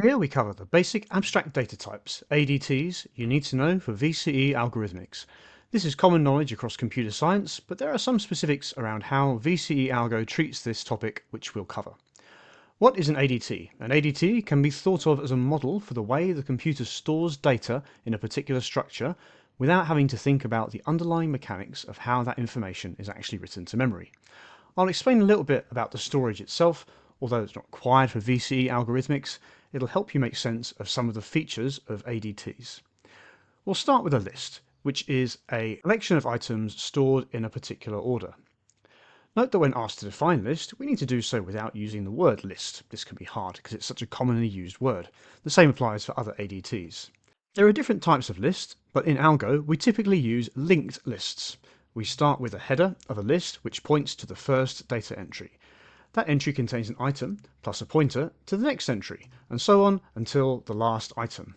Here we cover the basic abstract data types, ADTs, you need to know for VCE Algorithmics. This is common knowledge across computer science, but there are some specifics around how VCE Algo treats this topic, which we'll cover. What is an ADT? An ADT can be thought of as a model for the way the computer stores data in a particular structure without having to think about the underlying mechanics of how that information is actually written to memory. I'll explain a little bit about the storage itself, although it's not required for VCE algorithmics. It'll help you make sense of some of the features of ADTs. We'll start with a list, which is a collection of items stored in a particular order. Note that when asked to define list, we need to do so without using the word list. This can be hard because it's such a commonly used word. The same applies for other ADTs. There are different types of lists, but in Algo we typically use linked lists. We start with a header of a list which points to the first data entry. That entry contains an item plus a pointer to the next entry, and so on until the last item.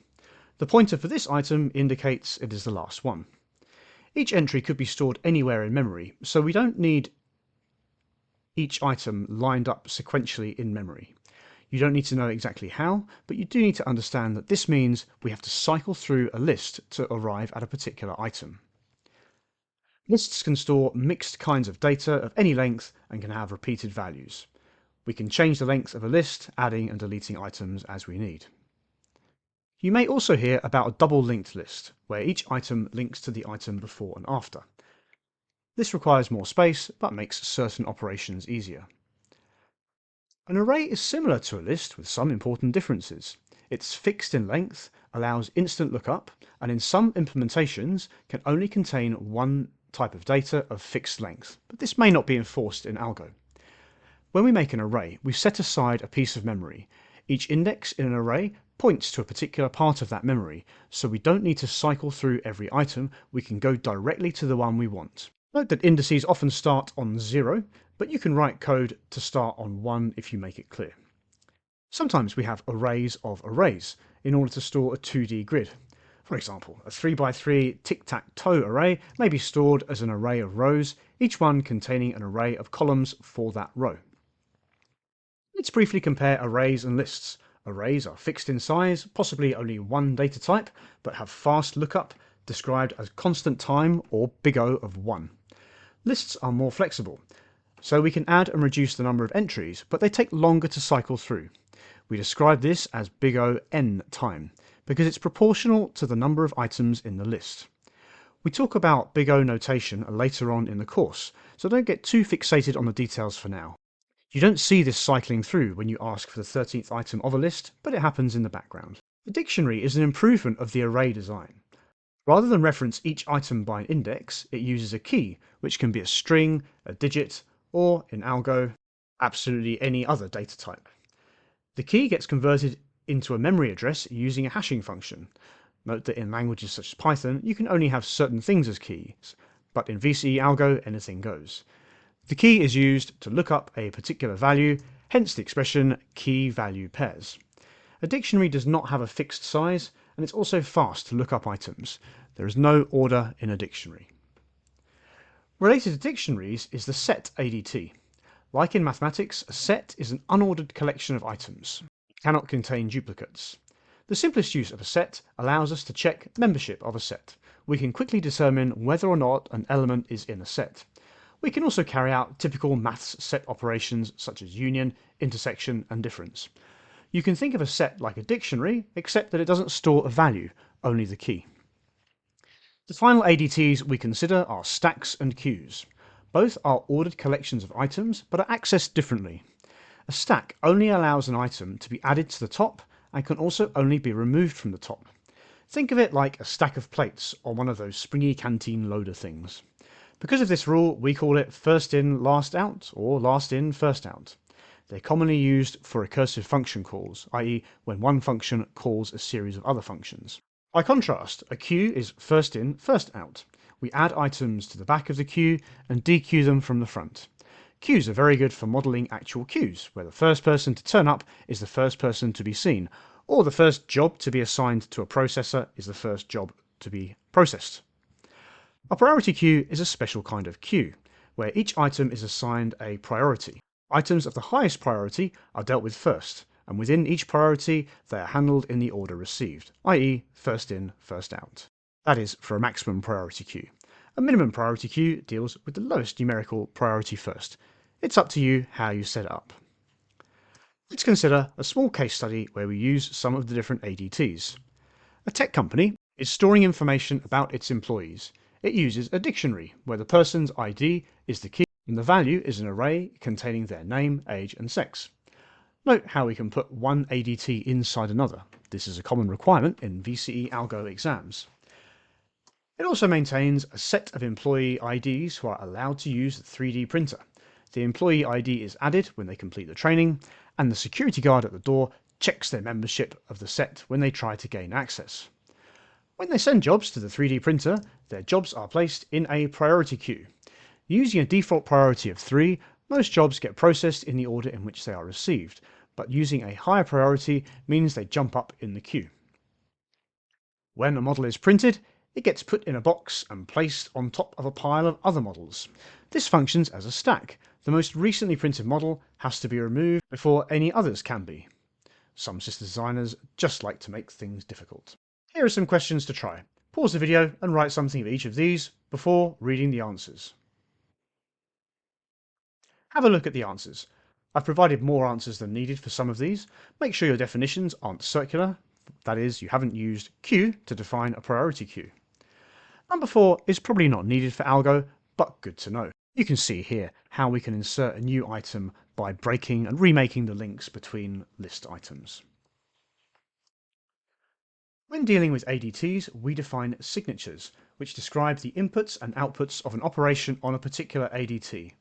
The pointer for this item indicates it is the last one. Each entry could be stored anywhere in memory, so we don't need each item lined up sequentially in memory. You don't need to know exactly how, but you do need to understand that this means we have to cycle through a list to arrive at a particular item. Lists can store mixed kinds of data of any length and can have repeated values. We can change the length of a list, adding and deleting items as we need. You may also hear about a double linked list, where each item links to the item before and after. This requires more space, but makes certain operations easier. An array is similar to a list with some important differences. It's fixed in length, allows instant lookup, and in some implementations can only contain one type of data of fixed length, but this may not be enforced in Algo. When we make an array, we set aside a piece of memory. Each index in an array points to a particular part of that memory, so we don't need to cycle through every item, we can go directly to the one we want. Note that indices often start on 0, but you can write code to start on 1 if you make it clear. Sometimes we have arrays of arrays in order to store a 2D grid. For example, a 3x3 tic-tac-toe array may be stored as an array of rows, each one containing an array of columns for that row. Let's briefly compare arrays and lists. Arrays are fixed in size, possibly only one data type, but have fast lookup, described as constant time or big O of 1. Lists are more flexible, so we can add and reduce the number of entries, but they take longer to cycle through. We describe this as big O n time, because it's proportional to the number of items in the list. We talk about big O notation later on in the course, so don't get too fixated on the details for now. You don't see this cycling through when you ask for the 13th item of a list, but it happens in the background. The dictionary is an improvement of the array design. Rather than reference each item by an index, it uses a key, which can be a string, a digit, or, in Algo, absolutely any other data type. The key gets converted into a memory address using a hashing function. Note that in languages such as Python, you can only have certain things as keys, but in VCE Algo, anything goes. The key is used to look up a particular value, hence the expression key-value pairs. A dictionary does not have a fixed size, and it's also fast to look up items. There is no order in a dictionary. Related to dictionaries is the set ADT. Like in mathematics, a set is an unordered collection of items. It cannot contain duplicates. The simplest use of a set allows us to check membership of a set. We can quickly determine whether or not an element is in a set. We can also carry out typical maths set operations such as union, intersection, and difference. You can think of a set like a dictionary, except that it doesn't store a value, only the key. The final ADTs we consider are stacks and queues. Both are ordered collections of items, but are accessed differently. A stack only allows an item to be added to the top and can also only be removed from the top. Think of it like a stack of plates or one of those springy canteen loader things. Because of this rule, we call it first in, last out, or last in, first out. They're commonly used for recursive function calls, i.e. when one function calls a series of other functions. By contrast, a queue is first in, first out. We add items to the back of the queue and dequeue them from the front. Queues are very good for modelling actual queues, where the first person to turn up is the first person to be seen, or the first job to be assigned to a processor is the first job to be processed. A priority queue is a special kind of queue, where each item is assigned a priority. Items of the highest priority are dealt with first, and within each priority they are handled in the order received, i.e. first in, first out. That is for a maximum priority queue. A minimum priority queue deals with the lowest numerical priority first. It's up to you how you set it up. Let's consider a small case study where we use some of the different ADTs. A tech company is storing information about its employees. It uses a dictionary where the person's ID is the key and the value is an array containing their name, age and sex. Note how we can put one ADT inside another. This is a common requirement in VCE Algo exams. It also maintains a set of employee IDs who are allowed to use the 3D printer. The employee ID is added when they complete the training, and the security guard at the door checks their membership of the set when they try to gain access. When they send jobs to the 3D printer, their jobs are placed in a priority queue. Using a default priority of 3, most jobs get processed in the order in which they are received, but using a higher priority means they jump up in the queue. When a model is printed, it gets put in a box and placed on top of a pile of other models. This functions as a stack. The most recently printed model has to be removed before any others can be. Some system designers just like to make things difficult. Here are some questions to try. Pause the video and write something of each of these before reading the answers. Have a look at the answers. I've provided more answers than needed for some of these. Make sure your definitions aren't circular. That is, you haven't used queue to define a priority queue. Number 4 is probably not needed for Algo, but good to know. You can see here how we can insert a new item by breaking and remaking the links between list items. When dealing with ADTs, we define signatures, which describe the inputs and outputs of an operation on a particular ADT.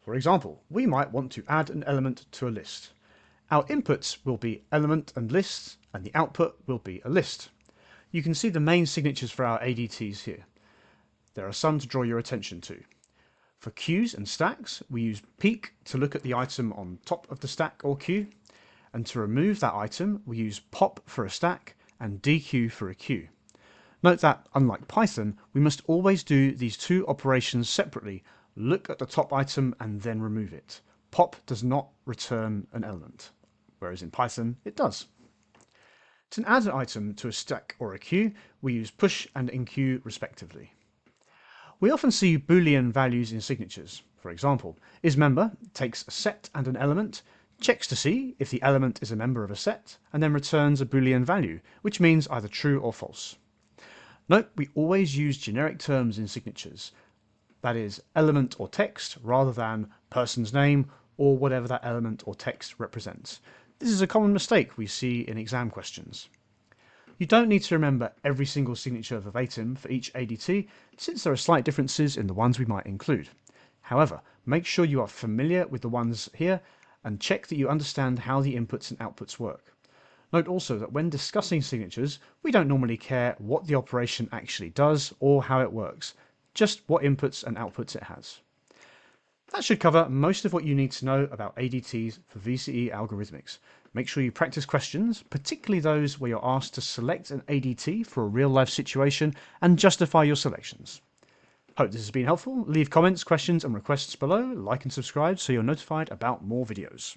For example, we might want to add an element to a list. Our inputs will be element and list, and the output will be a list. You can see the main signatures for our ADTs here. There are some to draw your attention to. For queues and stacks, we use peek to look at the item on top of the stack or queue, and to remove that item, we use pop for a stack and dequeue for a queue. Note that, unlike Python, we must always do these two operations separately. Look at the top item and then remove it. Pop does not return an element, whereas in Python it does. To add an item to a stack or a queue, we use push and enqueue respectively. We often see Boolean values in signatures. For example, isMember takes a set and an element, checks to see if the element is a member of a set, and then returns a Boolean value, which means either true or false. Note, we always use generic terms in signatures, that is, element or text, rather than person's name or whatever that element or text represents. This is a common mistake we see in exam questions. You don't need to remember every single signature verbatim for each ADT, since there are slight differences in the ones we might include. However, make sure you are familiar with the ones here and check that you understand how the inputs and outputs work. Note also that when discussing signatures, we don't normally care what the operation actually does or how it works, just what inputs and outputs it has. That should cover most of what you need to know about ADTs for VCE Algorithmics. Make sure you practice questions, particularly those where you're asked to select an ADT for a real-life situation and justify your selections. Hope this has been helpful. Leave comments, questions and requests below, like and subscribe so you're notified about more videos.